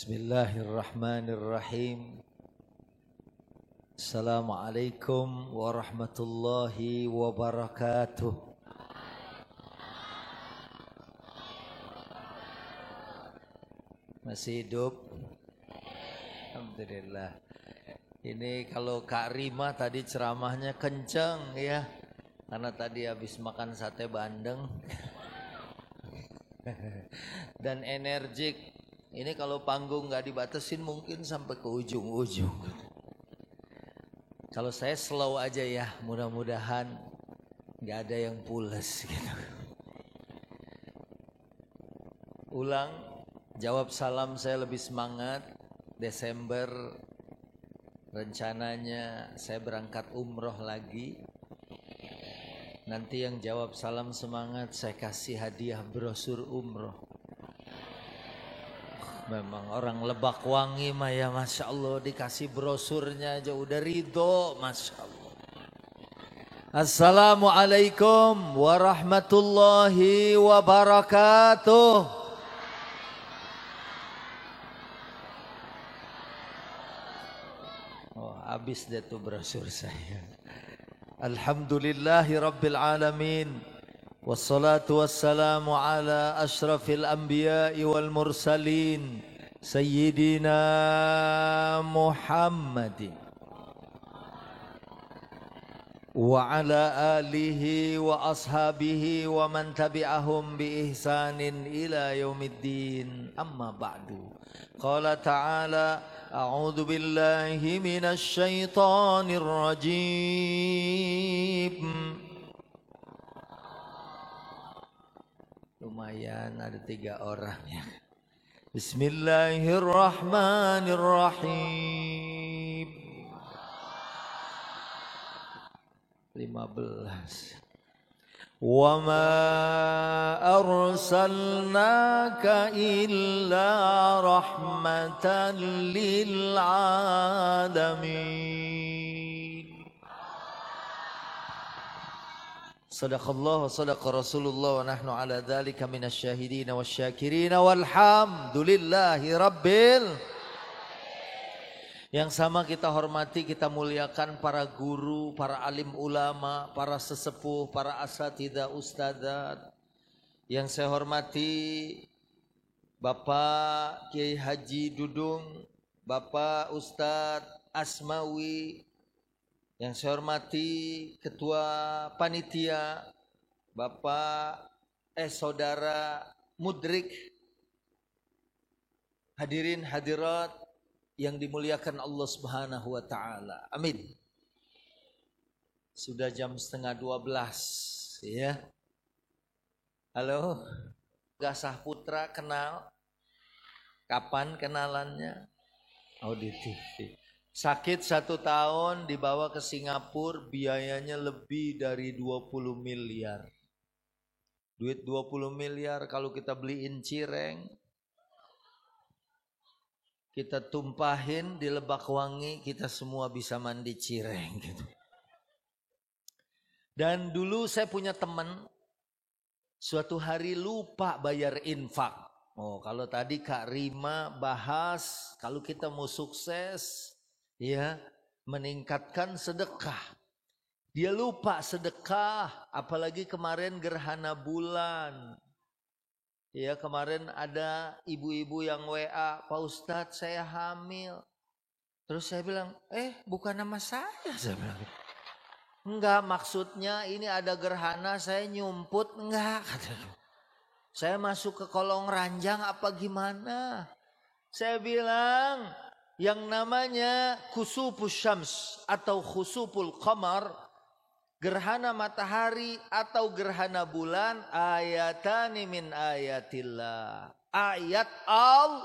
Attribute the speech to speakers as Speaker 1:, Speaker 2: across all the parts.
Speaker 1: Bismillahirrahmanirrahim. Assalamualaikum warahmatullahi wabarakatuh. Masih hidup? Alhamdulillah. Ini kalau Kak Rima tadi ceramahnya kenceng ya, karena tadi habis makan sate bandeng dan energik. Ini kalau panggung nggak dibatasin mungkin sampai ke ujung-ujung. Kalau saya slow aja ya, mudah-mudahan nggak ada yang pules gitu. Ulang, jawab salam saya lebih semangat. Desember rencananya saya berangkat umroh lagi. Nanti yang jawab salam semangat saya kasih hadiah brosur umroh. Memang orang Lebak Wangi mah ya Masya Allah, dikasih brosurnya aja udah ridho, Masya Allah. Assalamualaikum warahmatullahi wabarakatuh. Oh, habis deh tuh brosur saya. Alhamdulillahi Rabbil Alamin. Wassalatu wassalamu ala ashrafil anbiya'i wal mursalin Sayyidina Muhammadin wa ala alihi wa ashabihi wa man tabi'ahum bi ihsanin ila yaumiddin. Amma ba'du. Qala ta'ala a'udzu billahi minasy syaithanir rajim. Lumayan ada 3 orang ya. Bismillahirrahmanirrahim. 15. Wa ma arsalnaka illa rahmatan lil alamin. Sadaqallah wa sadaqa Rasulullah wa nahnu ala dhalika minasyahidin wasyakirin walhamdulillahi rabbil. Yang sama kita hormati, kita muliakan para guru, para alim ulama, para sesepuh, para asatidzah, ustadzat. Yang saya hormati Bapak Kiai Haji Dudung, Bapak Ustadz Asmawi. Yang saya hormati Ketua Panitia, Bapak Saudara Mudrik, hadirin hadirat yang dimuliakan Allah Subhanahu wa taala. Amin. Sudah jam 11:30 ya. Halo. Gasah Putra kenal? Kapan kenalannya? Oh di TV. Sakit 1 tahun dibawa ke Singapura, biayanya lebih dari 20 miliar. Duit 20 miliar kalau kita beliin cireng, kita tumpahin di Lebak Wangi, kita semua bisa mandi cireng gitu. Dan dulu saya punya teman, suatu hari lupa bayar infak. Oh, kalau tadi Kak Rima bahas, kalau kita mau sukses, ya, meningkatkan sedekah. Dia lupa sedekah, apalagi kemarin gerhana bulan. Ya, kemarin ada ibu-ibu yang WA, Pak Ustadz saya hamil. Terus saya bilang, bukan nama saya bilang. Enggak, maksudnya ini ada gerhana saya nyumput, enggak katanya. Saya masuk ke kolong ranjang apa gimana? Saya bilang, yang namanya khusufus syams atau khusuful qamar, gerhana matahari atau gerhana bulan, ayatani min ayatillah. Ayat Allah.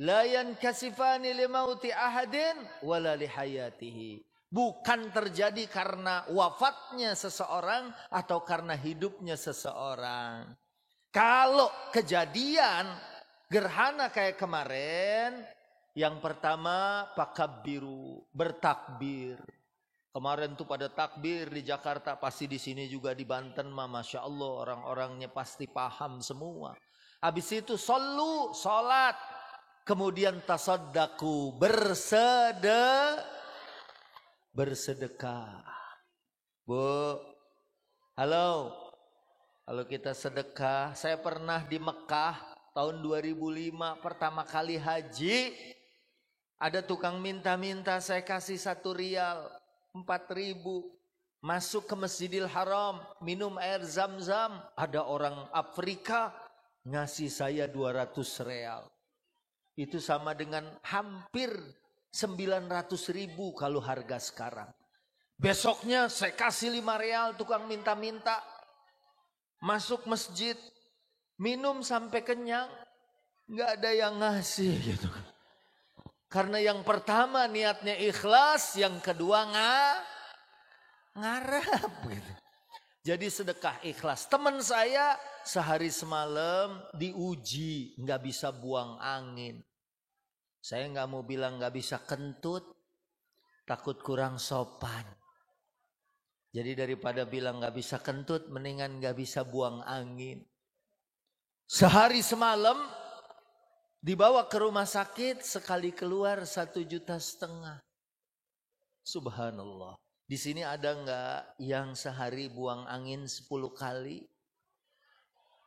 Speaker 1: La yankasifani limauti ahadin wala lihayatihi. Bukan terjadi karena wafatnya seseorang atau karena hidupnya seseorang. Kalau kejadian gerhana kayak kemarin, yang pertama pakabbiru, bertakbir. Kemarin tuh pada takbir di Jakarta, pasti di sini juga di Banten mah Masya Allah orang-orangnya pasti paham semua. Habis itu sallu, salat. Kemudian tasaddaku, bersedekah. Bu, halo. Kalau kita sedekah, saya pernah di Mekah tahun 2005 pertama kali haji. Ada tukang minta-minta, saya kasih 1 rial, 4.000. Masuk ke Masjidil Haram, minum air zam-zam. Ada orang Afrika ngasih saya 200 real. Itu sama dengan hampir 900.000 kalau harga sekarang. Besoknya saya kasih 5 real, tukang minta-minta. Masuk masjid, minum sampai kenyang. Gak ada yang ngasih gitu. Karena yang pertama niatnya ikhlas, yang kedua ngarep gitu. Jadi sedekah ikhlas. Teman saya sehari semalam diuji, nggak bisa buang angin. Saya nggak mau bilang nggak bisa kentut, takut kurang sopan. Jadi daripada bilang nggak bisa kentut, mendingan nggak bisa buang angin. Sehari semalam dibawa ke rumah sakit, sekali keluar 1,5 juta. Subhanallah. Di sini ada nggak yang sehari buang angin 10 kali?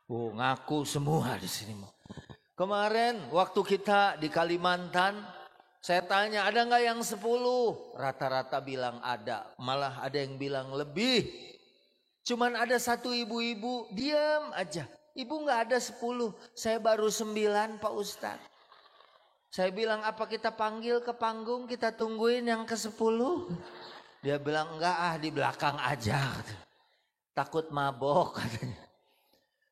Speaker 1: Oh, ngaku semua di sini. Kemarin waktu kita di Kalimantan, saya tanya ada nggak yang 10? Rata-rata bilang ada, malah ada yang bilang lebih. Cuman ada satu ibu-ibu diam aja. Ibu nggak ada 10, saya baru 9 Pak Ustadz. Saya bilang apa kita panggil ke panggung, kita tungguin yang ke-10? Dia bilang enggak di belakang aja. Takut mabok katanya.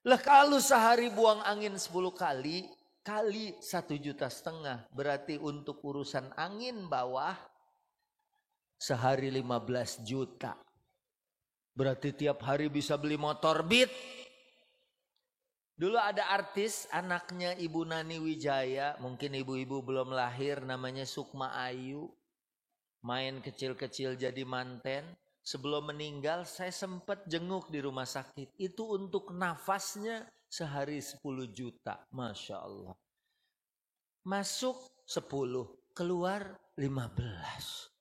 Speaker 1: Lah kalau sehari buang angin 10 kali, kali 1,5 juta, berarti untuk urusan angin bawah sehari 15 juta. Berarti tiap hari bisa beli motor Beat. Dulu ada artis anaknya Ibu Nani Wijaya, mungkin ibu-ibu belum lahir, namanya Sukma Ayu. Main kecil-kecil jadi manten. Sebelum meninggal saya sempat jenguk di rumah sakit. Itu untuk nafasnya sehari 10 juta. Masya Allah. Masuk 10, keluar 15.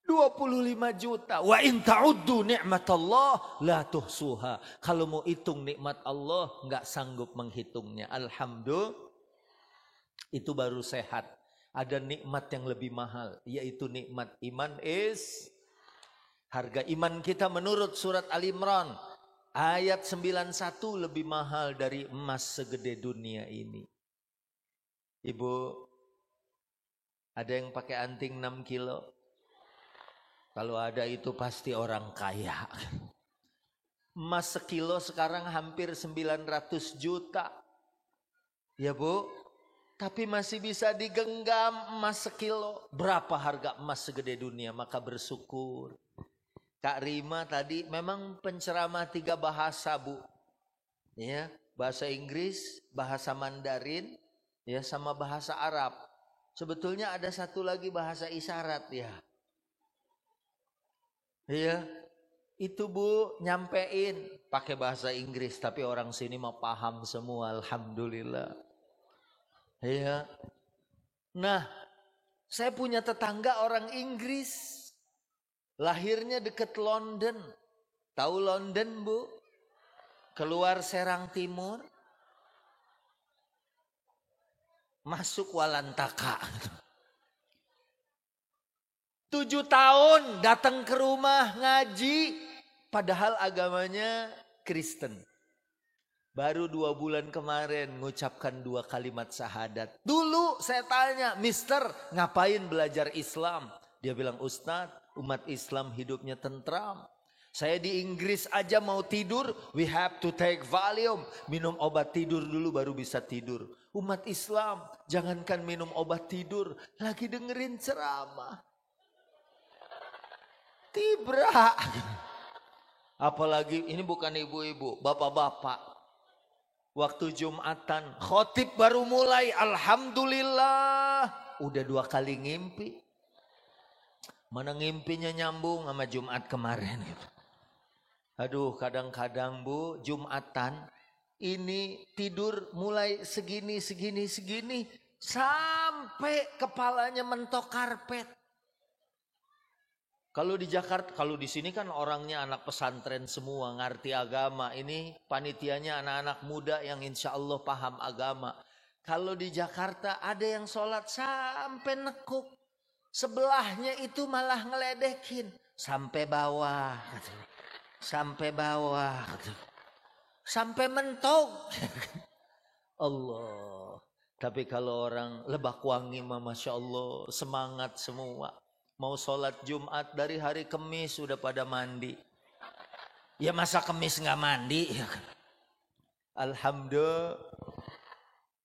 Speaker 1: 25 juta. Wa in ta'uddu ni'matallah la tuhsuha. Kalau mau hitung nikmat Allah enggak sanggup menghitungnya. Alhamdulillah. Itu baru sehat. Ada nikmat yang lebih mahal, yaitu nikmat iman harga iman kita menurut surat Al-Imran ayat 91 lebih mahal dari emas segede dunia ini. Ibu, ada yang pakai anting 6 kilo? Kalau ada itu pasti orang kaya. Emas sekilo sekarang hampir 900 juta. Ya Bu, tapi masih bisa digenggam emas sekilo. Berapa harga emas segede dunia? Maka bersyukur. Kak Rima tadi memang penceramah 3 bahasa Bu. Ya, bahasa Inggris, bahasa Mandarin, ya sama bahasa Arab. Sebetulnya ada satu lagi bahasa isyarat ya. Iya, itu Bu nyampein pakai bahasa Inggris, tapi orang sini mah paham semua, alhamdulillah. Iya. Nah, saya punya tetangga orang Inggris. Lahirnya dekat London. Tahu London, Bu? Keluar Serang Timur. Masuk Walantaka. 7 tahun datang ke rumah ngaji. Padahal agamanya Kristen. Baru 2 bulan kemarin mengucapkan 2 kalimat syahadat. Dulu saya tanya, Mister ngapain belajar Islam? Dia bilang, Ustadz, umat Islam hidupnya tentram. Saya di Inggris aja mau tidur, we have to take Valium. Minum obat tidur dulu baru bisa tidur. Umat Islam, jangankan minum obat tidur, lagi dengerin ceramah. Tibra. Apalagi ini bukan ibu-ibu, bapak-bapak. Waktu Jumatan, khotib baru mulai, alhamdulillah. Udah 2 kali ngimpi. Mana ngimpinya nyambung sama Jumat kemarin gitu. Aduh, kadang-kadang Bu, Jumatan ini tidur mulai segini. Sampai kepalanya mentok karpet. Kalau di Jakarta, kalau di sini kan orangnya anak pesantren semua, ngerti agama. Ini panitianya anak-anak muda yang insya Allah paham agama. Kalau di Jakarta ada yang sholat sampai nekuk. Sebelahnya itu malah ngeledekin. Sampai bawah. Sampai bawah. Sampai mentok. Allah. Tapi kalau orang Lebak Wangi mah Masya Allah semangat semua. Mau sholat Jumat dari hari Kemis sudah pada mandi. Ya masa Kemis nggak mandi? Alhamdulillah.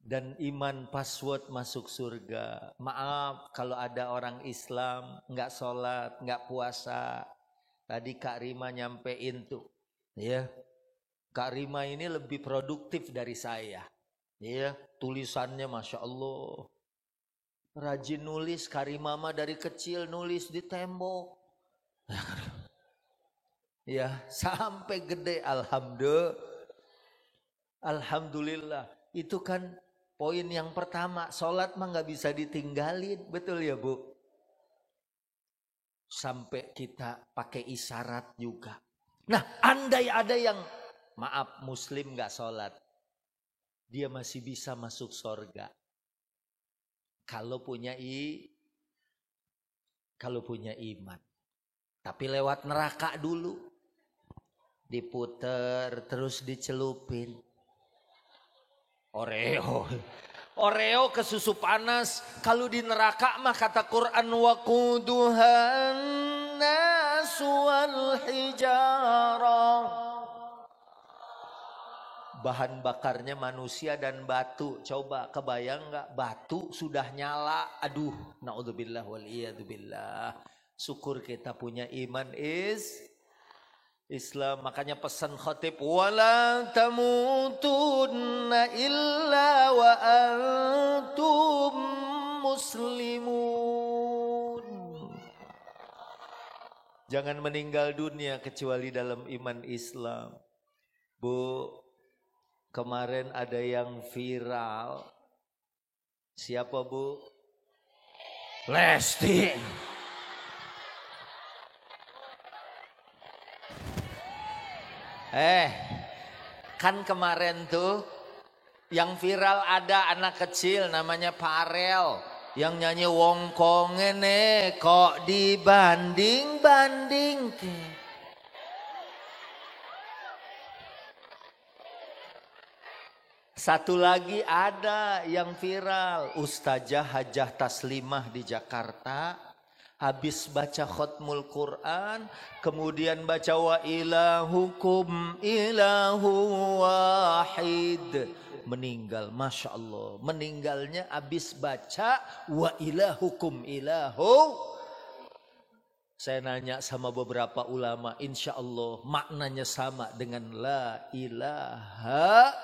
Speaker 1: Dan iman password masuk surga. Maaf kalau ada orang Islam nggak sholat, nggak puasa. Tadi Kak Rima nyampein tuh, ya. Kak Rima ini lebih produktif dari saya, ya. Tulisannya Masya Allah. Rajin nulis, Karimama dari kecil nulis di tembok. Ya, sampai gede alhamdulillah. Alhamdulillah. Itu kan poin yang pertama, sholat mah nggak bisa ditinggalin, betul ya Bu? Sampai kita pakai isyarat juga. Nah, andai ada yang maaf muslim nggak sholat, dia masih bisa masuk surga. Kalau punya iman. Tapi lewat neraka dulu. Diputer terus dicelupin. Oreo ke susu panas. Kalau di neraka mah kata Quran waquduhan nas wal hijarah. Bahan bakarnya manusia dan batu. Coba kebayang nggak? Batu sudah nyala. Aduh, naudzubillah wal iyadzubillah. Syukur kita punya iman Islam. Makanya pesan khatib, wala tamutunna illa wa antum muslimun. Jangan meninggal dunia kecuali dalam iman Islam. Bu, kemarin ada yang viral. Siapa Bu? Lesti. Kan kemarin tuh yang viral ada anak kecil namanya Farel yang nyanyi wong kongene kok dibanding-banding. Satu lagi ada yang viral, Ustazah Hajah Taslimah di Jakarta. Habis baca khutmul Quran, kemudian baca wa ilahukum ilahu wahid. Meninggal, Masya Allah. Meninggalnya habis baca wa ilahukum ilahu. Saya nanya sama beberapa ulama, insya Allah maknanya sama dengan la ilaha.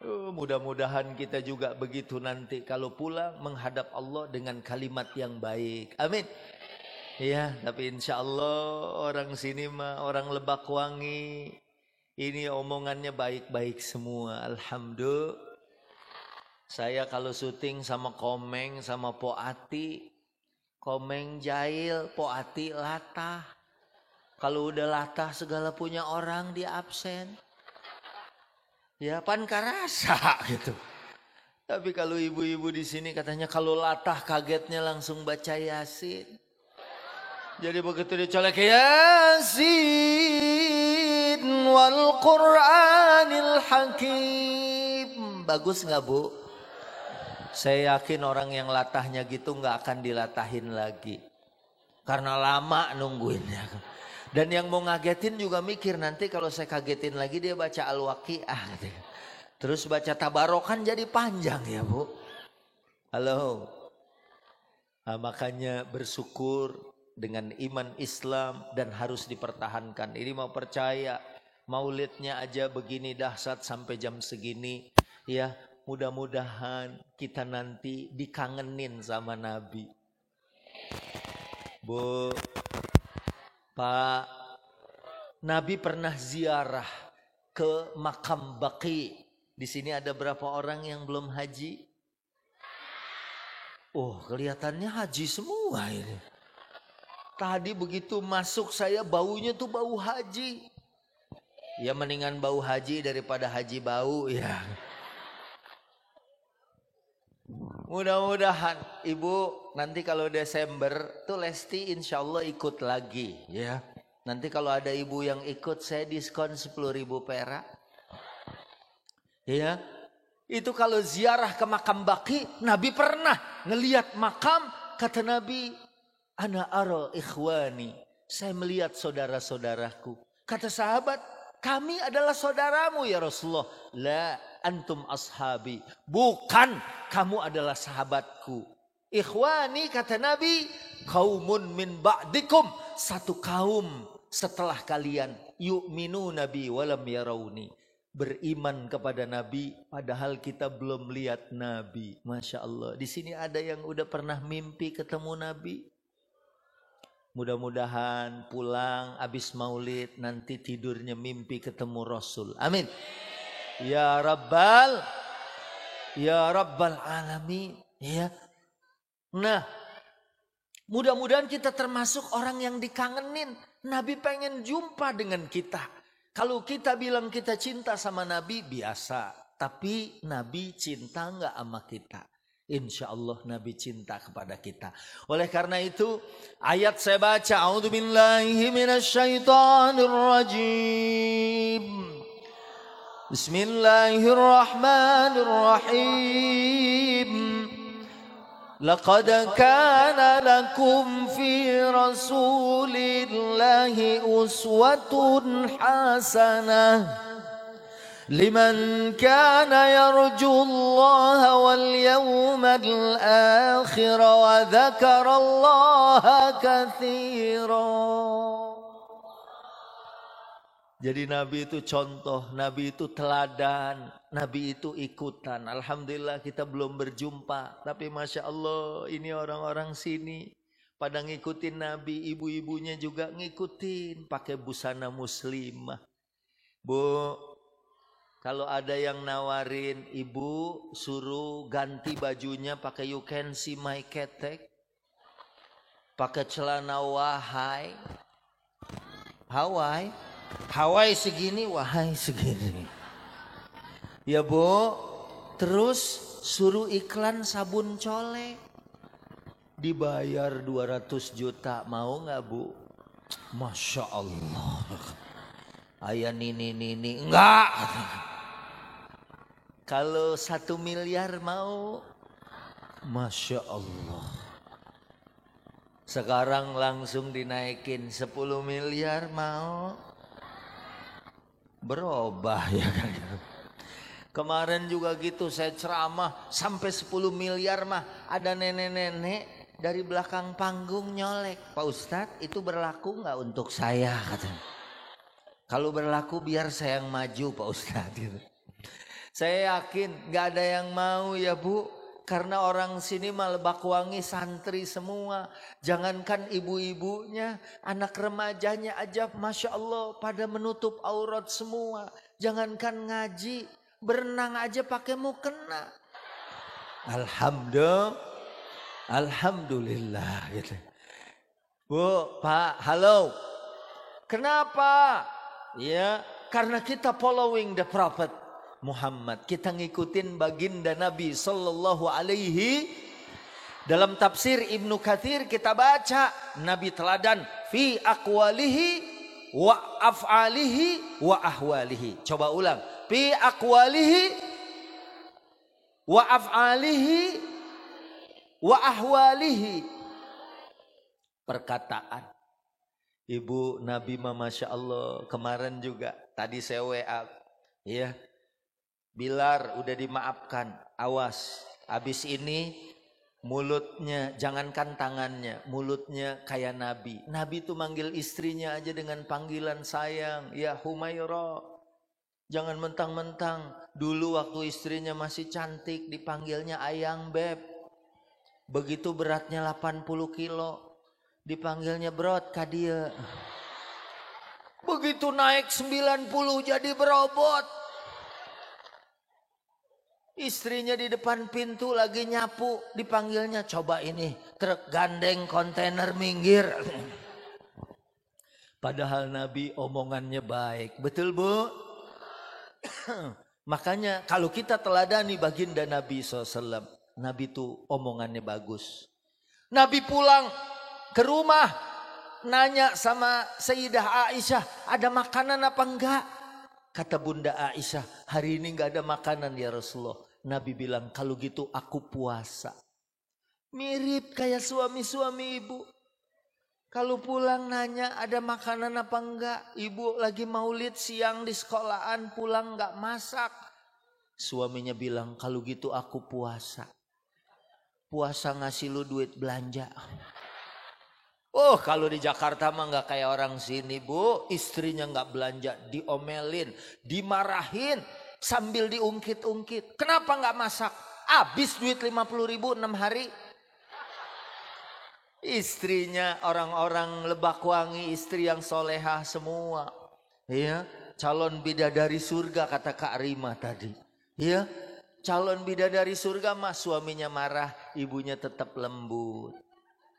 Speaker 1: Mudah-mudahan kita juga begitu nanti kalau pulang menghadap Allah dengan kalimat yang baik. Amin. Ya, tapi insya Allah orang sini mah orang Lebak Wangi ini omongannya baik-baik semua. Alhamdulillah. Saya kalau syuting sama Komeng sama Po Ati, Komeng jahil, Po Ati latah. Kalau udah latah segala punya orang dia absen. Ya pan karasa gitu. Tapi kalau ibu-ibu di sini katanya kalau latah kagetnya langsung baca Yasin. Jadi begitu dicolek Yasin wal Qur'anil Hakim. Bagus nggak Bu? Saya yakin orang yang latahnya gitu nggak akan dilatahin lagi. Karena lama nungguinnya. Dan yang mau ngagetin juga mikir nanti kalau saya kagetin lagi dia baca Al-Waqiah gitu. Terus baca Tabarokan jadi panjang ya Bu. Halo. Nah, makanya bersyukur dengan iman Islam dan harus dipertahankan. Ini mau percaya maulidnya aja begini dahsyat sampai jam segini. Ya mudah-mudahan kita nanti dikangenin sama Nabi. Bu. Pak, Nabi pernah ziarah ke makam Baqi. Di sini ada berapa orang yang belum haji? Oh, kelihatannya haji semua ini. Tadi begitu masuk saya baunya tuh bau haji. Ya mendingan bau haji daripada haji bau ya. Mudah-mudahan Ibu nanti kalau Desember tuh Lesti insya Allah ikut lagi ya. Nanti kalau ada ibu yang ikut saya diskon 10.000 perak. Ya. Itu kalau ziarah ke makam Baqi, Nabi pernah ngelihat makam, kata Nabi, ana ara ikhwani, saya melihat saudara-saudaraku. Kata sahabat, kami adalah saudaramu ya Rasulullah. La antum ashabi, bukan, kamu adalah sahabatku. Ikhwani kata Nabi, qaumun min ba'dikum, satu kaum setelah kalian, yu'minu nabi walam yarawni, beriman kepada Nabi padahal kita belum lihat Nabi. Masya Allah. Di sini ada yang udah pernah mimpi ketemu Nabi. Mudah-mudahan pulang habis maulid nanti tidurnya mimpi ketemu Rasul. Amin. Ya Rabbal Alamin. Ya. Nah, mudah-mudahan kita termasuk orang yang dikangenin. Nabi pengen jumpa dengan kita. Kalau kita bilang kita cinta sama Nabi biasa. Tapi Nabi cinta enggak sama kita? Insya Allah Nabi cinta kepada kita. Oleh karena itu ayat saya baca. A'udzubillahi minasyaitonirrajim. Bismillahirrahmanirrahim. Laqad kana lakum fi rasulillahi uswatun hasanah liman kana yarjullaha wal yawmal akhir wa dzakarallaha katsira. Jadi Nabi itu contoh, Nabi itu teladan, Nabi itu ikutan. Alhamdulillah kita belum berjumpa. Tapi Masya Allah ini orang-orang sini pada ngikutin Nabi. Ibu-ibunya juga ngikutin pakai busana muslimah. Bu, kalau ada yang nawarin ibu suruh ganti bajunya pakai you can see my ketek. Pakai celana Hawaii segini, wahai segini. Ya Bu, terus suruh iklan sabun colek. Dibayar 200 juta, mau gak Bu? Masya Allah. Ayah nini, enggak. Kalau 1 miliar mau? Masya Allah. Sekarang langsung dinaikin 10 miliar mau? Berubah ya kan. Kemarin juga gitu saya ceramah sampai 10 miliar mah ada nenek-nenek dari belakang panggung nyolek. Pak Ustadz itu berlaku nggak untuk saya katanya. Kalau berlaku biar saya yang maju Pak Ustadz gitu. Saya yakin nggak ada yang mau ya Bu. Karena orang sini mah Lebakwangi santri semua. Jangankan ibu-ibunya, anak remajanya aja Masya Allah pada menutup aurat semua. Jangankan ngaji, berenang aja pakai mukena. Alhamdulillah gitu. Bu, Pak, halo. Kenapa? Ya, karena kita following the Prophet Muhammad, kita ngikutin baginda Nabi sallallahu alaihi. Dalam tafsir Ibnu Katsir kita baca Nabi teladan fi aqwalihi wa af'alihi wa ahwalihi. Coba ulang, fi aqwalihi wa af'alihi wa ahwalihi. Perkataan Ibu Nabi Masya Allah. Kemarin juga tadi saya WA ya, Bilar udah dimaafkan, awas. Habis ini mulutnya, jangankan tangannya, mulutnya kayak Nabi. Nabi tuh manggil istrinya aja dengan panggilan sayang. Ya Humaira. Jangan mentang-mentang. Dulu waktu istrinya masih cantik dipanggilnya Ayang Beb. Begitu beratnya 80 kilo. Dipanggilnya Brot Kadia. Begitu naik 90 jadi berobot. Istrinya di depan pintu lagi nyapu, dipanggilnya, coba ini truk gandeng kontainer minggir. Padahal Nabi omongannya baik. Betul Bu? Makanya kalau kita teladani baginda Nabi SAW, Nabi itu omongannya bagus. Nabi pulang ke rumah, nanya sama Sayyidah Aisyah, ada makanan apa enggak? Kata Bunda Aisyah, hari ini enggak ada makanan ya Rasulullah. Nabi bilang, kalau gitu aku puasa. Mirip kayak suami-suami ibu. Kalau pulang nanya ada makanan apa enggak. Ibu lagi maulid siang di sekolahan, pulang enggak masak. Suaminya bilang, kalau gitu aku puasa. Puasa ngasih lu duit belanja. Oh, kalau di Jakarta mah enggak kayak orang sini Bu. Istrinya enggak belanja, diomelin, dimarahin. Sambil diungkit-ungkit. Kenapa enggak masak? Habis duit 50.000 6 hari. Istrinya orang-orang Lebakwangi, istri yang solehah semua. Ya, calon bidadari surga kata Kak Rima tadi. Ya, calon bidadari surga mah suaminya marah, ibunya tetap lembut.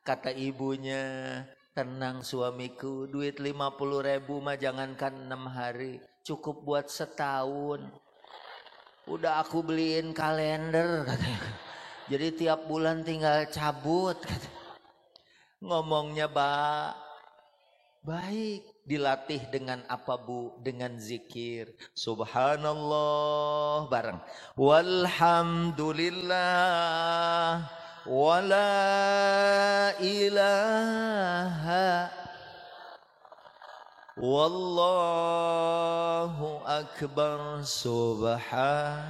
Speaker 1: Kata ibunya, tenang suamiku, duit 50.000 mah jangankan 6 hari, cukup buat setahun. Udah aku beliin kalender katanya. Jadi tiap bulan tinggal cabut katanya. Ngomongnya baik. Dilatih dengan apa Bu? Dengan zikir. Subhanallah bareng. Walhamdulillah. Wala ilaha. Wallahu akbar. Subhan.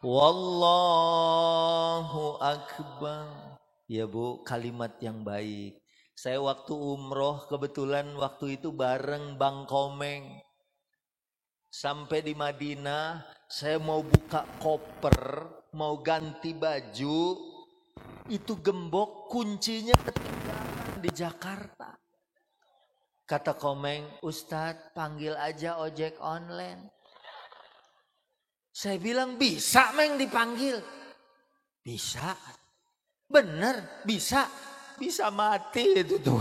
Speaker 1: Wallahu akbar. Ya Bu, kalimat yang baik. Saya waktu umroh kebetulan waktu itu bareng Bang Komeng. Sampai di Madinah, saya mau buka koper, mau ganti baju. Itu gembok kuncinya ketinggalan di Jakarta. Kata Komeng, Ustadz panggil aja ojek online. Saya bilang bisa Meng dipanggil. Bisa. Bener bisa. Bisa mati itu tuh.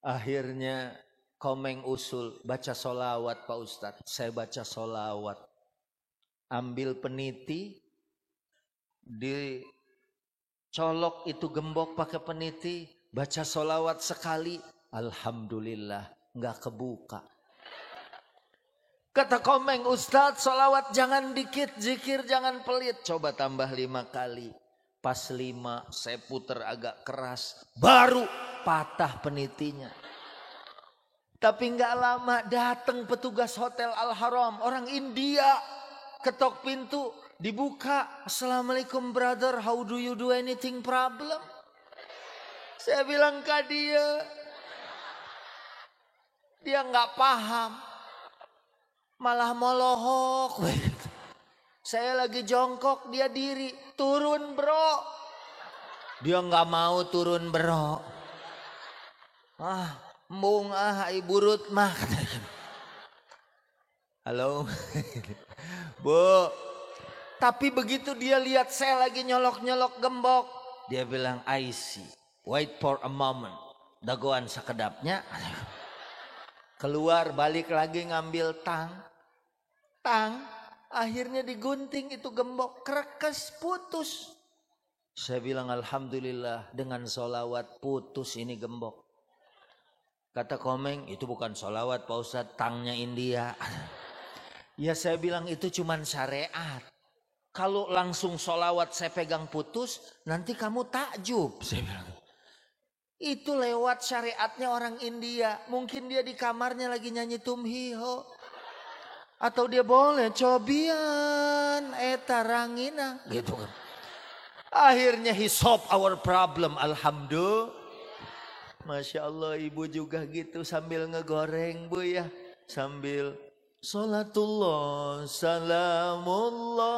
Speaker 1: Akhirnya Komeng usul baca solawat Pak Ustadz. Saya baca solawat. Ambil peniti. Dicolok itu gembok pakai peniti. Baca solawat sekali. Alhamdulillah nggak kebuka. Kata Komeng, Ustadz solawat jangan dikit, zikir jangan pelit. Coba tambah 5 kali. Pas 5 saya puter agak keras. Baru patah penitinya. Tapi nggak lama datang petugas Hotel Al-Haram. Orang India ketok pintu dibuka. Assalamualaikum brother, how do you do anything problem? Saya bilang ke dia. Dia nggak paham. Malah molohok. Saya lagi jongkok, dia diri. Turun bro. Dia nggak mau turun bro. Embung ibu Rut mah. Halo. Bu. Tapi begitu dia lihat saya lagi nyolok-nyolok gembok. Dia bilang, I see. Wait for a moment. Dagoan sekedapnya. Keluar balik lagi ngambil tang. Akhirnya digunting itu gembok. Kerekes putus. Saya bilang alhamdulillah dengan solawat putus ini gembok. Kata Komeng itu bukan solawat Pak Ustadz, tangnya India. Ya saya bilang itu cuman syariat. Kalau langsung solawat saya pegang putus nanti kamu takjub. Saya bilang. Itu lewat syariatnya orang India. Mungkin dia di kamarnya lagi nyanyi tumhiho. Atau dia boleh cobian etarangina. Gitu kan. Akhirnya he solve our problem. Alhamdulillah. Masya Allah ibu juga gitu sambil ngegoreng Bu ya. Sambil salatullah salamullah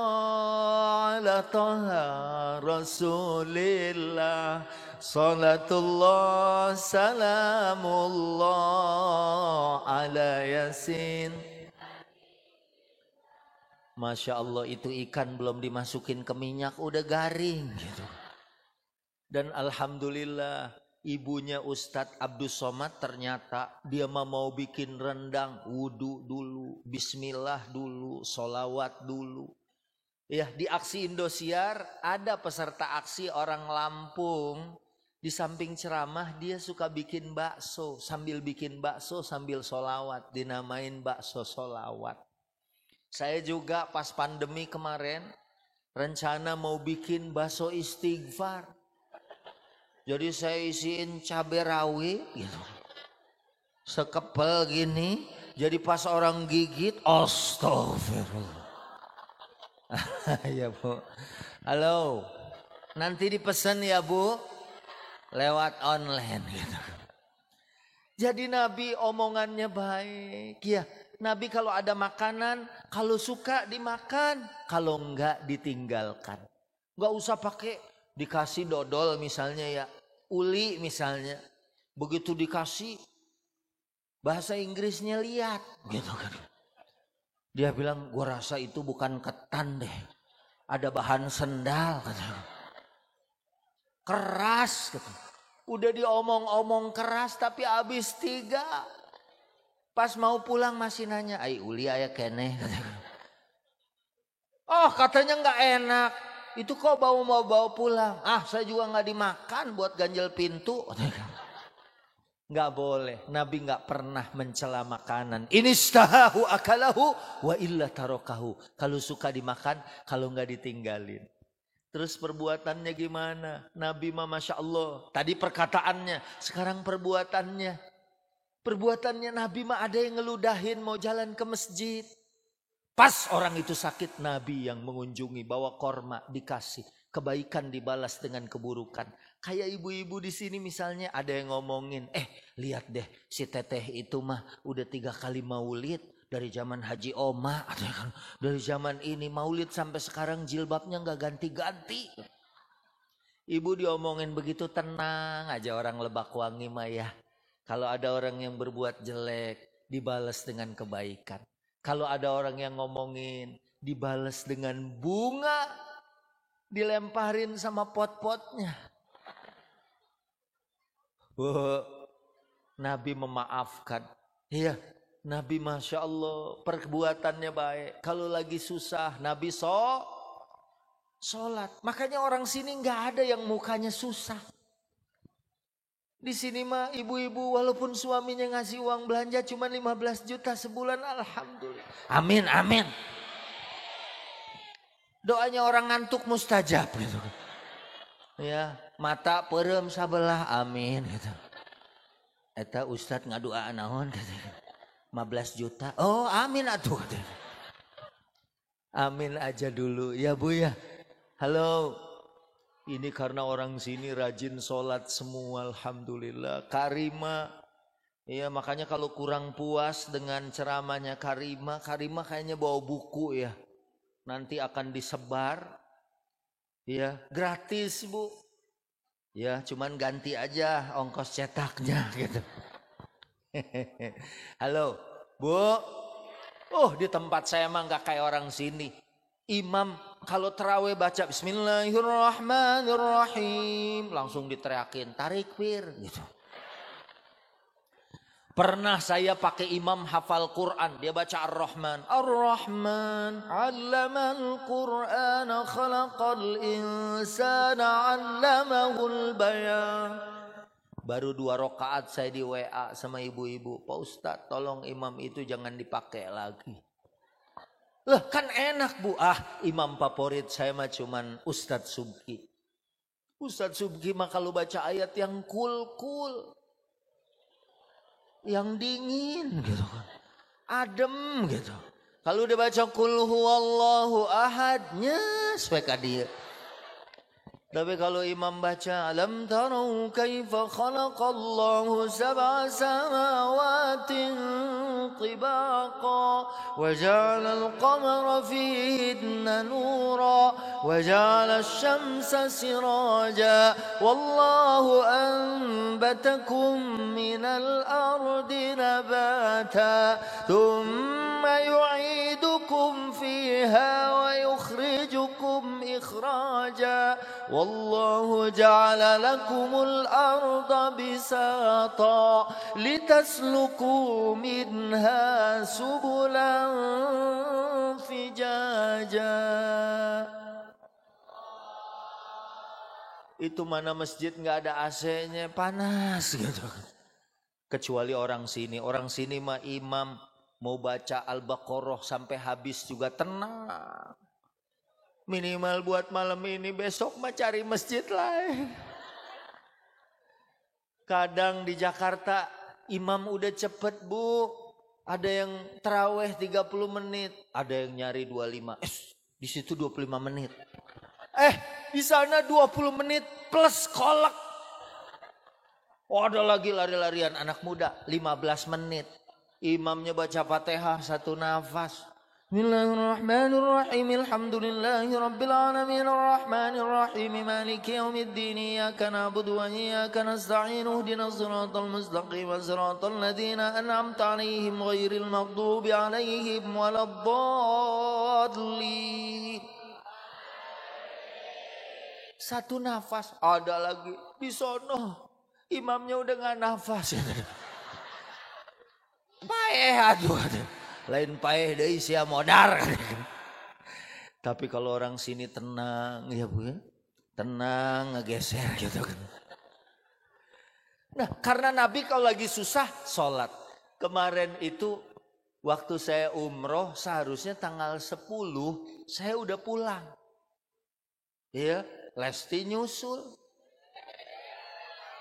Speaker 1: ala taha rasulillah Salatullah salamullah ala yasin. Masya Allah, itu ikan belum dimasukin ke minyak udah garing gitu. Dan alhamdulillah ibunya Ustadz Abdus Somad ternyata dia mau bikin rendang, wudu dulu, bismillah dulu, solawat dulu. Ya, di aksi Indosiar ada peserta aksi orang Lampung, di samping ceramah dia suka bikin bakso, sambil bikin bakso sambil solawat, dinamain bakso solawat. Saya juga pas pandemi kemarin rencana mau bikin bakso istighfar. Jadi saya isiin cabai rawit gitu. Sekepel gini, jadi pas orang gigit, astagfirullah. Ya Bu. Halo, nanti dipesan ya Bu, lewat online gitu. Jadi Nabi omongannya baik ya. Nabi kalau ada makanan, kalau suka dimakan, kalau enggak ditinggalkan. Enggak usah pakai dikasih dodol misalnya ya, uli misalnya. Begitu dikasih, bahasa Inggrisnya lihat gitu kan. Dia bilang, gua rasa itu bukan ketan deh, ada bahan sendal katanya. Keras katanya. Udah diomong-omong keras tapi habis 3. Pas mau pulang masih nanya, ai uli aya keneh. Oh katanya nggak enak. Itu kok mau bawa pulang. Ah saya juga nggak dimakan buat ganjel pintu. Nggak boleh. Nabi nggak pernah mencela makanan. Inistahahu akalahu wa illa tarokahu. Kalau suka dimakan, kalau nggak ditinggalin. Terus perbuatannya gimana? Nabi mah Masya Allah. Tadi perkataannya, sekarang perbuatannya. Perbuatannya Nabi mah ada yang ngeludahin mau jalan ke masjid. Pas orang itu sakit, Nabi yang mengunjungi, bawa korma dikasih. Kebaikan dibalas dengan keburukan. Kayak ibu-ibu di sini misalnya ada yang ngomongin, lihat deh si teteh itu mah udah 3 kali maulid. Dari zaman Haji Oma, dari zaman ini maulid sampai sekarang jilbabnya nggak ganti-ganti. Ibu diomongin begitu tenang aja orang Lebakwangi mah ya. Kalau ada orang yang berbuat jelek, dibalas dengan kebaikan. Kalau ada orang yang ngomongin, dibalas dengan bunga, dilemparin sama pot-potnya. Nabi memaafkan. Iya, Nabi Masya Allah perbuatannya baik. Kalau lagi susah, Nabi sholat. Makanya orang sini nggak ada yang mukanya susah. Di sini mah ibu-ibu walaupun suaminya ngasih uang belanja cuma 15 juta sebulan, alhamdulillah. Amin, amin. Doanya orang ngantuk mustajab gitu. Ya, mata perem sabelah, amin gitu. Eta Ustadz ngadua naon katanya. 15 juta. Oh, amin atuh katanya. Amin aja dulu ya Bu ya. Halo. Ini karena orang sini rajin sholat semua, alhamdulillah. Karima, ya makanya kalau kurang puas dengan ceramahnya Karima kayaknya bawa buku ya. Nanti akan disebar, ya gratis Bu. Ya cuman ganti aja ongkos cetaknya gitu. Halo Bu, di tempat saya mah nggak kayak orang sini. Imam kalau terawih baca Bismillahirrahmanirrahim langsung diteriakin tarikbir gitu. Pernah saya pakai imam hafal Quran, dia baca Ar-Rahman. Ar-Rahman 'allamal Qur'ana khalaqal insana 'allamahul bayan. Baru 2 rakaat saya di WA sama ibu-ibu, Pak Ustadz tolong imam itu jangan dipakai lagi. Lah kan enak Bu. Imam favorit saya mah cuman Ustadz Subki. Ustadz Subki mah kalau baca ayat yang cool. Yang dingin gitu kan. Adem gitu. Kalau dia baca kul huwallahu ahadnya sueka dia. Tapi kalau imam baca alam tarau kaifa khalaqallahu sab'a samawatin tibaqa wa ja'ala al-qamara fihinna nura wa ja'ala asy-syamsa siraja wallahu anbatakum minal ardi nabata thumma yu'idukum fiha wa yukhrijukum ikhraja والله جعل لكم الأرض بساطا لتسلكوا منها سبلا فجاجا. Itu mana masjid nggak ada AC-nya, panas gitu. Kecuali orang sini mah imam mau baca Al-Baqarah sampai habis juga tenang. Minimal buat malam ini, besok mah cari masjid lain. Kadang di Jakarta imam udah cepet bu. Ada yang taraweh 30 menit. Ada yang nyari 25. Di situ 25 menit. Di sana 20 menit plus kolak. Ada lagi lari-larian anak muda 15 menit. Imamnya baca Fatihah 1 nafas. Bismillahirrahmanirrahim. Alhamdulillahi rabbil alamin arrahmanir rahim maliki yaumiddin iyyaka na'budu wa iyyaka nasta'in ihdinas siratal mustaqim siratal ladzina an'amta 'alaihim ghairil maghdubi 'alaihim waladdallin. 1 nafas. Ada lagi di sono imamnya udah enggak nafas. Paeh aduh. Lain paeh deui sia modar. Tapi kalau orang sini tenang ya Bu ya. Tenang ngegeser gitu kan. Nah, karena Nabi kalau lagi susah sholat. Kemarin itu waktu saya umroh seharusnya tanggal 10 saya udah pulang. Ya, Lesti nyusul.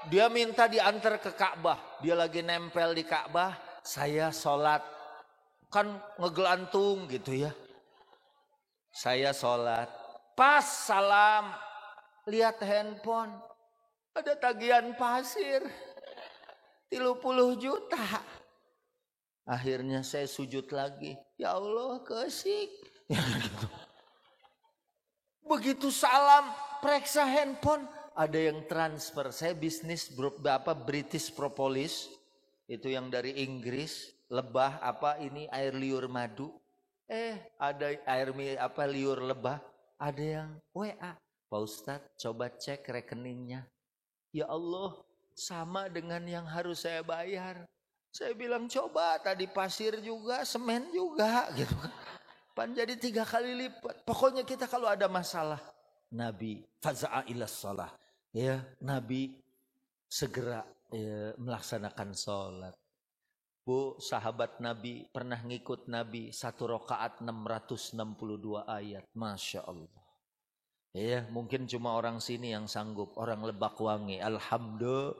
Speaker 1: Dia minta diantar ke Ka'bah. Dia lagi nempel di Ka'bah, saya sholat. Kan ngegelantung gitu ya. Saya sholat. Pas salam. Lihat handphone. Ada tagihan pasir. 30 juta. Akhirnya saya sujud lagi. Ya Allah kesik. Ya, gitu. Begitu salam. Periksa handphone. Ada yang transfer. Saya bisnis British Propolis. Itu yang dari Inggris. Lebah air liur madu. Ada liur lebah. Ada yang WA. Pak Ustadz coba cek rekeningnya. Ya Allah sama dengan yang harus saya bayar. Saya bilang coba tadi pasir juga, semen juga gitu kan. Pan jadi 3 kali lipat. Pokoknya kita kalau ada masalah. Nabi faza'a ilas shalah. Ya, Nabi segera melaksanakan sholat. Bu, sahabat Nabi pernah ngikut Nabi 1 rakaat 662 ayat. Masya Allah. Ya, mungkin cuma orang sini yang sanggup. Orang Lebak Wangi. Alhamdulillah.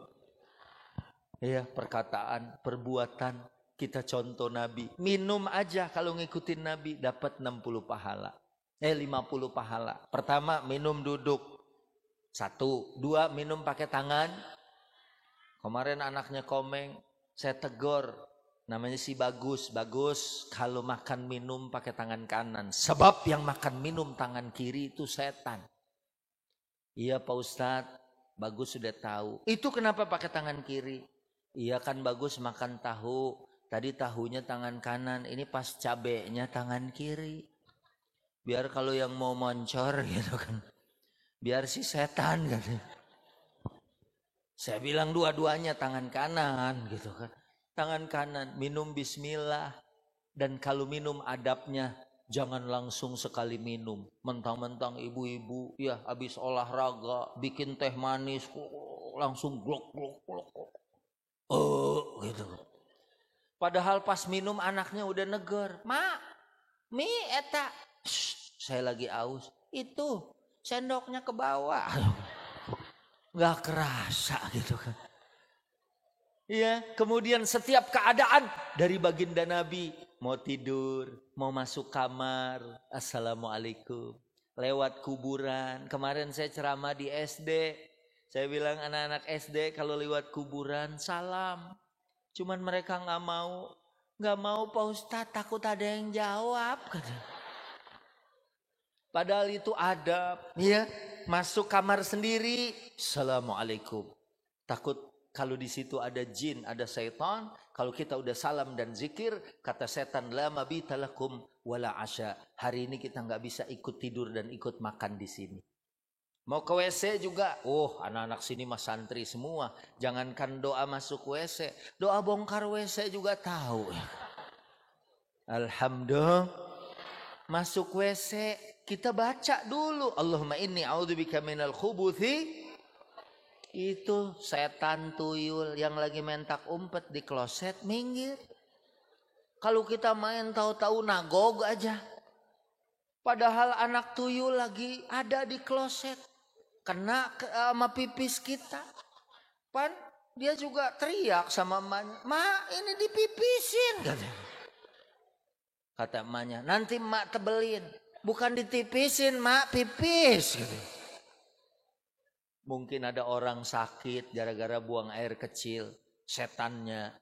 Speaker 1: Ya, perkataan, perbuatan. Kita contoh Nabi. Minum aja kalau ngikutin Nabi dapat 60 pahala. 50 pahala. Pertama minum duduk. 1. 2 minum pakai tangan. Kemarin anaknya Komeng. Saya tegur. Namanya si Bagus kalau makan minum pakai tangan kanan. Sebab yang makan minum tangan kiri itu setan. Iya Pak Ustadz, Bagus sudah tahu. Itu kenapa pakai tangan kiri? Iya kan Bagus makan tahu. Tadi tahunya tangan kanan, ini pas cabenya tangan kiri. Biar kalau yang mau moncor gitu kan. Biar si setan kan. Saya bilang dua-duanya tangan kanan gitu kan. Tangan kanan minum bismillah. Dan kalau minum adabnya jangan langsung sekali minum. Mentang-mentang ibu-ibu ya habis olahraga bikin teh manis langsung glok glok glok. Gitu. Padahal pas minum anaknya udah neger. Ma, mi eta. Saya lagi aus. Itu sendoknya ke bawah. Gak kerasa gitu kan. Iya, kemudian setiap keadaan dari baginda Nabi, mau tidur, mau masuk kamar, assalamualaikum. lewat kuburan. Kemarin saya ceramah di SD. Saya bilang anak-anak SD kalau lewat kuburan salam. Cuman mereka nggak mau. Nggak mau Pak Ustadz, takut ada yang jawab. Padahal itu adab. Ya, masuk kamar sendiri. Assalamualaikum. Takut kalau di situ ada jin, ada setan. Kalau kita udah salam dan zikir, kata setan, la mabita lakum wala asya. Hari ini kita nggak bisa ikut tidur dan ikut makan di sini. Mau ke WC juga, anak-anak sini mah santri semua. Jangankan doa masuk WC, doa bongkar WC juga tahu. Alhamdulillah. Masuk WC kita baca dulu, Allahumma inni a'udzubika minal khubuthi. Itu setan tuyul yang lagi mentak umpet di kloset minggir. Kalau kita main tahu-tahu nagog aja. Padahal anak tuyul lagi ada di kloset. Kena sama pipis kita. Pan dia juga teriak sama emaknya. Ma ini dipipisin. Kata emaknya, nanti emak tebelin. Bukan ditipisin mak, pipis. Gitu. Mungkin ada orang sakit gara-gara buang air kecil. Setannya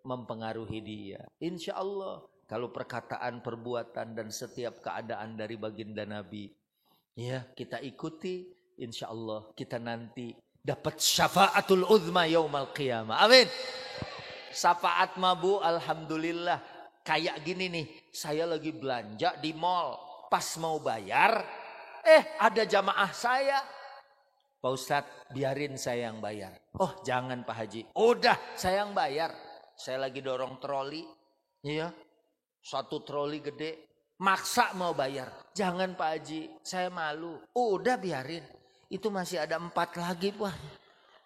Speaker 1: mempengaruhi dia. Insya Allah kalau perkataan, perbuatan dan setiap keadaan dari baginda Nabi. Ya kita ikuti. Insya Allah kita nanti dapat syafaatul uzma yaumal qiyamah. Amin. Syafaat mabu alhamdulillah. Kayak gini nih. Saya lagi belanja di mall. Pas mau bayar. Ada jamaah saya. Pak Ustadz biarin saya yang bayar. Oh jangan Pak Haji. Udah saya yang bayar. Saya lagi dorong troli. Iya. Satu troli gede. Maksa mau bayar. Jangan Pak Haji. Saya malu. Udah biarin. Itu masih ada 4 lagi Pak.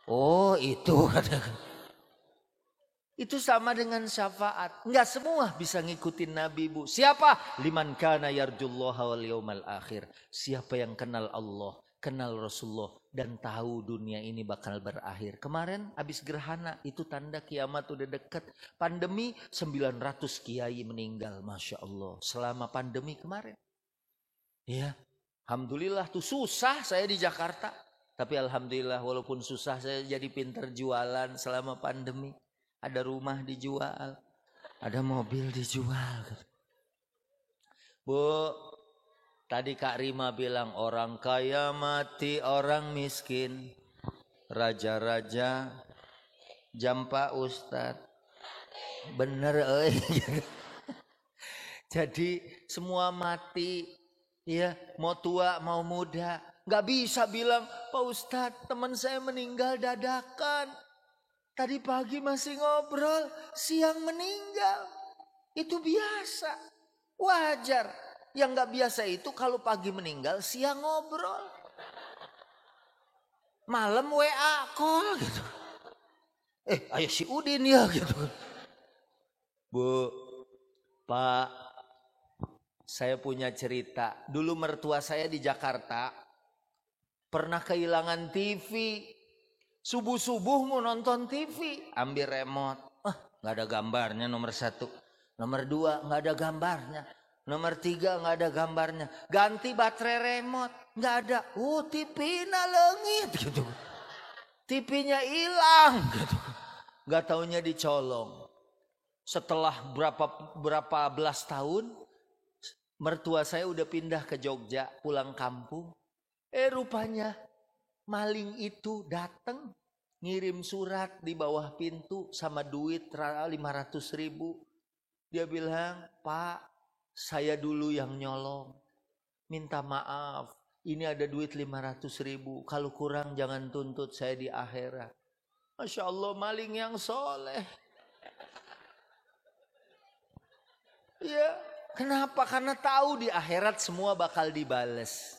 Speaker 1: Oh itu. Itu sama dengan syafaat. Enggak semua bisa ngikutin Nabi Bu. Siapa? Liman kana yarjullaha wal yaumal akhir. Siapa yang kenal Allah. Kenal Rasulullah dan tahu dunia ini bakal berakhir. Kemarin habis gerhana, itu tanda kiamat udah deket. Pandemi 900 kiai meninggal, Masya Allah. Selama pandemi kemarin. Ya, alhamdulillah tuh susah saya di Jakarta. Tapi alhamdulillah walaupun susah saya jadi pinter jualan selama pandemi. Ada rumah dijual, ada mobil dijual. Bu, tadi Kak Rima bilang orang kaya mati, orang miskin. Raja-raja, jam Pak Ustadz. Bener Jadi semua mati. Ya, mau tua mau muda. Gak bisa bilang, Pak Ustadz teman saya meninggal dadakan. Tadi pagi masih ngobrol, siang meninggal. Itu biasa, wajar. Yang gak biasa itu kalau pagi meninggal, siang ngobrol. Malam WA call gitu. Ayo si Udin ya gitu. Bu, Pak, saya punya cerita. Dulu mertua saya di Jakarta pernah kehilangan TV. Subuh-subuh mau nonton TV, ambil remote. Gak ada gambarnya nomor 1. Nomor 2 gak ada gambarnya. Nomor 3 gak ada gambarnya. Ganti baterai remote, gak ada. TV-nya lengit gitu. TV-nya hilang gitu. Gak taunya dicolong. Setelah berapa belas tahun, mertua saya udah pindah ke Jogja, pulang kampung. Rupanya maling itu datang ngirim surat di bawah pintu sama duit 500.000. Dia bilang, Pak, saya dulu yang nyolong. Minta maaf, ini ada duit 500.000. Kalau kurang jangan tuntut saya di akhirat. Masya Allah, maling yang soleh. Ya, kenapa? Karena tahu di akhirat semua bakal dibales.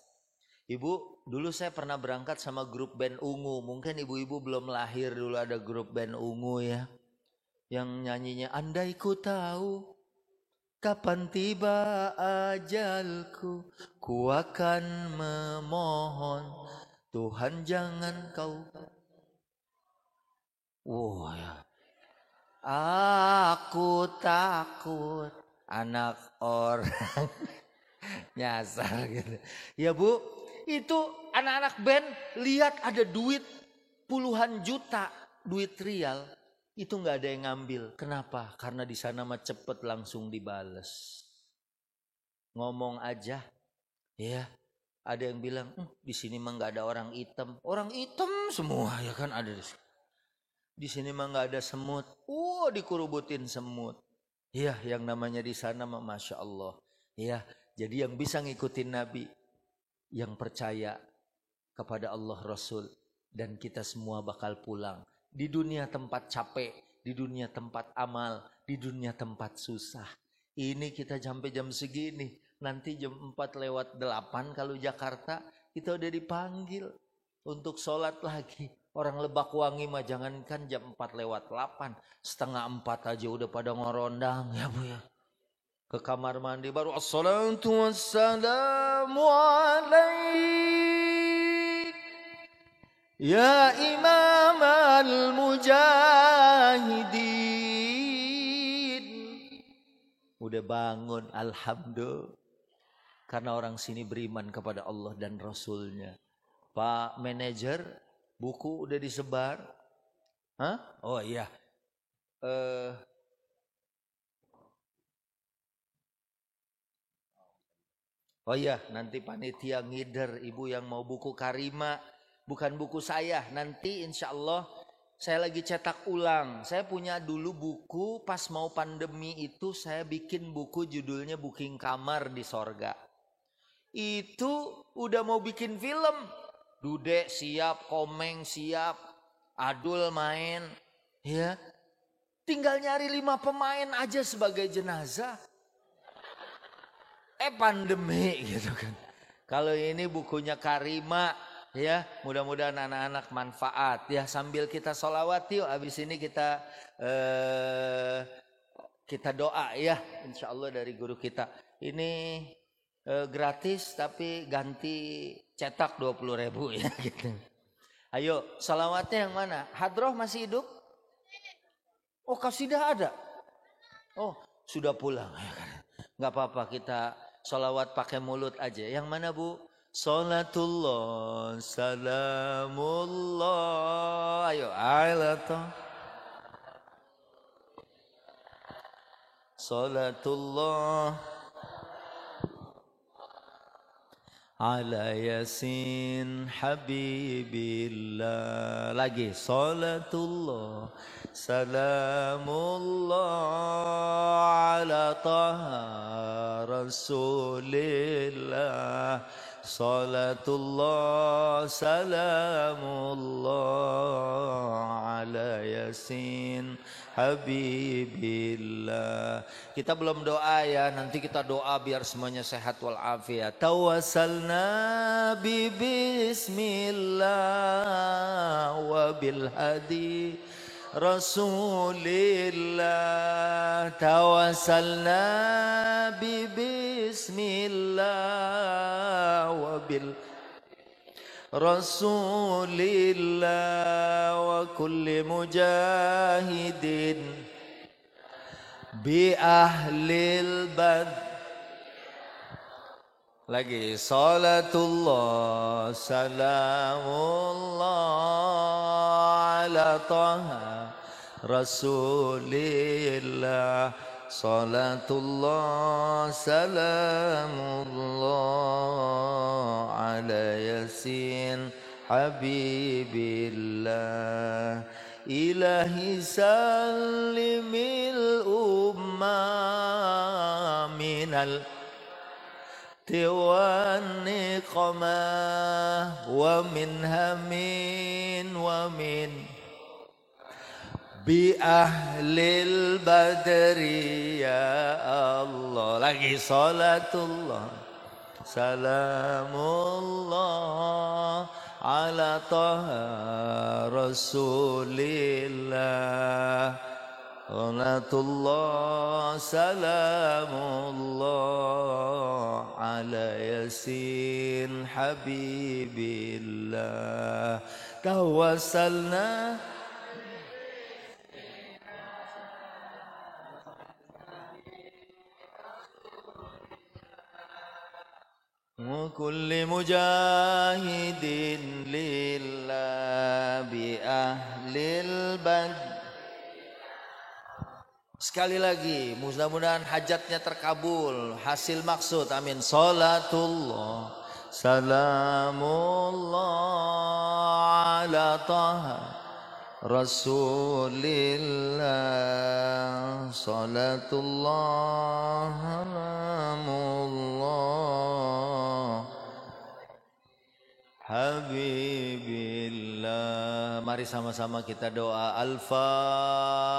Speaker 1: Ibu, dulu saya pernah berangkat sama grup band Ungu. Mungkin ibu-ibu belum lahir dulu ada grup band Ungu ya. Yang nyanyinya, andai ku tahu kapan tiba ajalku, ku akan memohon Tuhan jangan kau. Ya. Aku takut anak orang Nyasar gitu. Ya Bu, itu anak-anak band lihat ada duit puluhan juta, duit rial, itu nggak ada yang ngambil. Kenapa? Karena di sana mah cepet langsung dibales. Ngomong aja, ya. Ada yang bilang, di sini mah nggak ada orang hitam. Orang hitam semua ya kan ada di sini. Di sini mah nggak ada semut. Dikurubutin semut. Iya, yang namanya di sana mah masya Allah. Iya, jadi yang bisa ngikutin Nabi, yang percaya kepada Allah Rasul, dan kita semua bakal pulang. Di dunia tempat capek, di dunia tempat amal, di dunia tempat susah. Ini kita sampai jam segini. Nanti jam 4:08 kalau Jakarta kita udah dipanggil untuk sholat lagi. Orang Lebakwangi mah jangankan jam 4:08, 3:30 aja udah pada ngorondang ya Bu ya. Ke kamar mandi baru assalatu wassalamu alaik ya imam al-mujahidin. Udah bangun, alhamdulillah. Karena orang sini beriman kepada Allah dan Rasulnya. Pak manajer, buku udah disebar? Hah? Oh iya. Oh iya, nanti panitia ngider ibu yang mau buku Karima. Bukan buku saya, nanti insya Allah saya lagi cetak ulang. Saya punya dulu buku pas mau pandemi itu saya bikin buku judulnya Booking Kamar di Sorga. Itu udah mau bikin film. Dude siap, Komeng siap, Adul main. Ya, tinggal nyari 5 pemain aja sebagai jenazah. Pandemi gitu kan. Kalau ini bukunya Karima ya, mudah-mudahan anak-anak manfaat ya. Sambil kita sholawat yuk, habis ini kita doa ya, insya Allah dari guru kita. Ini gratis tapi ganti cetak 20.000 ya gitu. Ayo, sholawatnya yang mana? Hadroh masih hidup? Oh, kasidah ada? Oh, sudah pulang ya kan. Nggak apa-apa, kita sholawat pakai mulut aja. Yang mana Bu? Salatullah, salamullah. Ayo, alatah. Salatullah ala yasin habibillah. Lagi, salatullah salamullah ala taha rasulillah. Salatullah salamullah ala yasin habibillah. Kita belum doa ya, nanti kita doa biar semuanya sehat walafiat. Tawassalna bi bismillah wa bil hadi Rasulillah. Tawassalna bi bismillah wa bil Rasulillah wa kulli mujahidin bi ahlil bad. Lagi salatullah salamullah ala taha rasulillah. Salatullah salamullah ala yasin habibillah. Ilahi salimil ummah minal wan niqamah wa min hamin wa min bi ahlil badri ya Allah. Lagi salatullah salamullah ala taha rasulillah. Salatullah salamullah ala yasin habibillah. Tawassalna وكل مجاهد لله بأهل البدر. Sekali lagi, mudah-mudahan hajatnya terkabul, hasil maksud, amin. Salatullah, salamullah ala taha Rasulillah, salatullah, salamullah Habibillah. Mari sama-sama kita doa Al-Fatihah.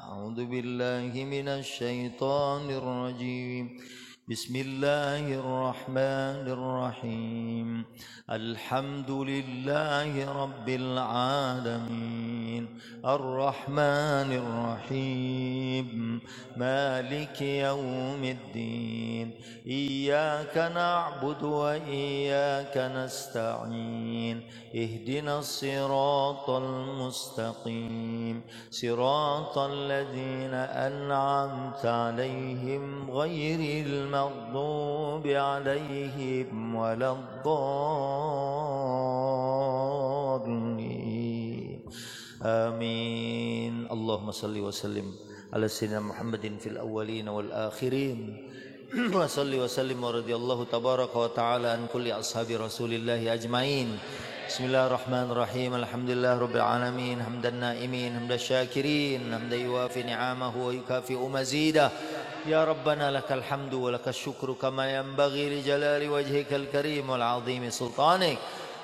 Speaker 1: A'udzu billahi minasy syaithanir rajim. Bismillahirrahmanirrahim. Alhamdulillahi rabbil alamin. Ar-Rahmanir Rahim. Maliki yaumiddin. Iyyaka na'budu wa iyyaka nasta'in. Ihdinas siratal mustaqim. Siratal ladzina an'amta 'alaihim ghairil maghdubi 'alaihim waladdallin. Amin. Allahumma salli wa sallim ala sayyidina Muhammadin fil awwalin wal akhirin. Wa salli wa sallim wa radiyallahu tabaraka wa ta'ala an kulli ashabi Rasulillahi ajmain. Bismillahirrahmanirrahim. Alhamdulillah rabbil alamin. Hamdan naimin, hamdan syakirin, hamdan yuwafi ni'amahu wa yukafi'u mazidah. Ya Rabbana lakal hamdu wa lakal syukru kama yanbaghi li jalali wajhikal karim wal azimi sultanik.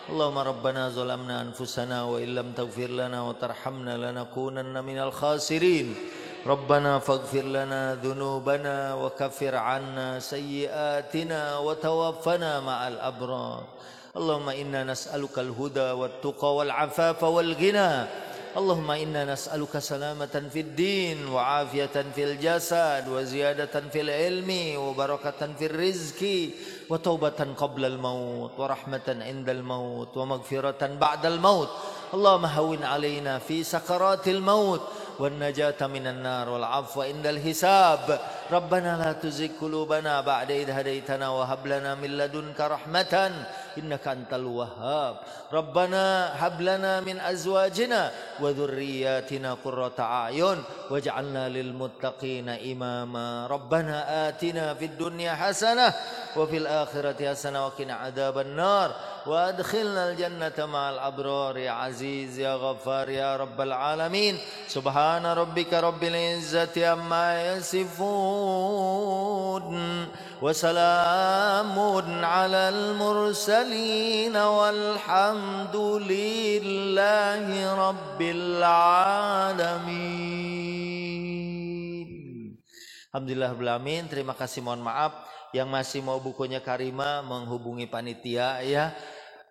Speaker 1: Allahumma rabbana zalamna anfusana wa illam taghfir lana wa tarhamna lanakunanna minal khasirin. Rabbana faghfir lana dhunubana wa kaffir 'anna sayyi'atina wa tawaffana ma'al abrar. Allahumma inna nas'alukal huda wat tuqa wal 'afafa wal ghina. Allahumma inna nas'aluka salamatan fid din wa afiyatan fil jasad wa ziyadatan fil ilmi wa barakatan fil rizki wa taubatan qabla al maut wa rahmatan indal maut wa maghfiratan ba'dal maut. Allahumma hawwin alaina fi sakaratil maut wan najata minan nar wal afwa indal hisab. Rabbana la tuzigh qulubana ba'da idh hadaitana wa hab lana min ladunka rahmatan innaka antal wahhab. Rabbana hab lana min azwajina wa dhurriyyatina qurrata a'yun waj'alna lil muttaqina imama. Rabbana atina fid dunya hasanah wa fil akhirati hasanah wa qina adzaban nar wa adkhilnal jannata ma'al abrar ya aziz ya ghaffar ya rabbal alamin. Subhana rabbika rabbil izzati amma yasifun wa salamun alal mursalin walhamdulillahi rabbil alamin. Alhamdulillah rabbil alamin. Terima kasih, mohon maaf yang masih mau bukunya Karima menghubungi panitia ya.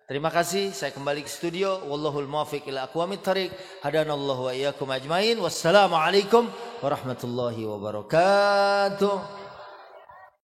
Speaker 1: Terima kasih, saya kembali ke studio. Wallahul muwaffiq ila aqwamit thariq. Hadanallahu wa iyyakum ajmain. Wassalamualaikum warahmatullahi wabarakatuh.